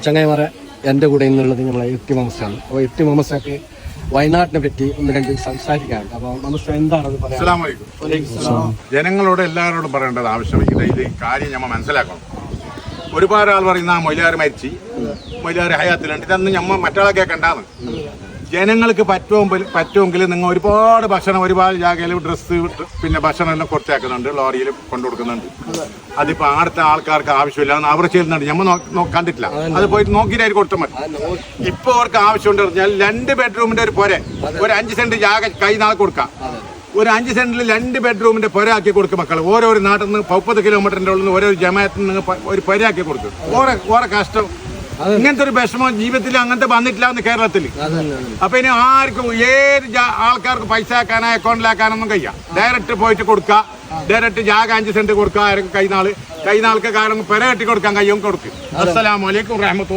ചങ്ങായിമാരെ എൻ്റെ കൂടെ ഇന്നുള്ളത് നമ്മളെ ഇഫ്തി മുഹമ്മദാണ്. അപ്പോൾ ഇഫ്തി മുഹമ്മദ് വയനാട്ടിനെ പറ്റി ഒന്ന് രണ്ട് സംസാരിക്കാണ്. അപ്പോൾ നമുക്ക് എന്താണെന്ന് പറയാം. ജനങ്ങളോട് എല്ലാവരോടും പറയേണ്ടത് ആവശ്യം ഇത് കാര്യം നമ്മൾ മനസ്സിലാക്കണം. ഒരുപാട് ആൾ പറയുന്ന ആ മൊയിലാർ മരിച്ച് മൊയിലാർ ഹയാത്തിലുണ്ട്, ഇതൊന്നും നമ്മൾ മറ്റാളെ കേൾക്കണ്ടാന്ന്. ജനങ്ങൾക്ക് പറ്റുമെങ്കിൽ നിങ്ങൾ ഒരുപാട് ഭക്ഷണം ഒരുപാട് ജാഗയിൽ ഡ്രസ്സ് പിന്നെ ഭക്ഷണം എല്ലാം കൊടുത്തേക്കുന്നുണ്ട്, ലോറിയിൽ കൊണ്ടു കൊടുക്കുന്നുണ്ട്. അതിപ്പോൾ അടുത്ത ആൾക്കാർക്ക് ആവശ്യമില്ല അവർ ചെയ്യുന്നുണ്ട്, നമ്മൾ കണ്ടിട്ടില്ല. അത് പോയിട്ട് നോക്കിയിട്ടായിരിക്കും കൊടുത്താൽ മതി. ഇപ്പോൾ അവർക്ക് ആവശ്യമുണ്ട് പറഞ്ഞാൽ 2 ബെഡ്റൂമിന്റെ ഒരു പുര, ഒരു 5 സെന്റ് ജാഗ കൈ നാളെ കൊടുക്കാം. ഒരു 5 സെന്റിൽ 2 ബെഡ്റൂമിന്റെ പുര ആക്കി കൊടുക്കും മക്കൾ. ഓരോ നാട്ടിൽ നിന്ന് 30 കിലോമീറ്ററിന്റെ ഉള്ളിൽ നിന്ന് ഓരോ ജമാഅത്തിൽ നിന്ന് ഒരു പുര ആക്കി കൊടുക്കും. ഓരോ കഷ്ടം. ഇങ്ങനത്തെ ഒരു വിഷമം ജീവിതത്തിൽ അങ്ങനത്തെ വന്നിട്ടില്ല എന്ന് കേരളത്തിൽ. അപ്പൊ ഇനി ആർക്കും ഏത് ആൾക്കാർക്ക് പൈസ ആക്കാനോ അക്കൗണ്ടിലാക്കാനൊന്നും കഴിയാം. ഡയറക്റ്റ് പോയിട്ട് കൊടുക്കുക, ഡയറക്റ്റ് ജാഗ 5 സെന്റ് കൊടുക്കുക. കൈനാൾക്ക് കാരണം പെര കെട്ടി കൊടുക്കാൻ കഴിയും കൊടുക്കും. അസ്സലാമു അലൈക്കും വറഹ്മത്തുള്ളാഹി.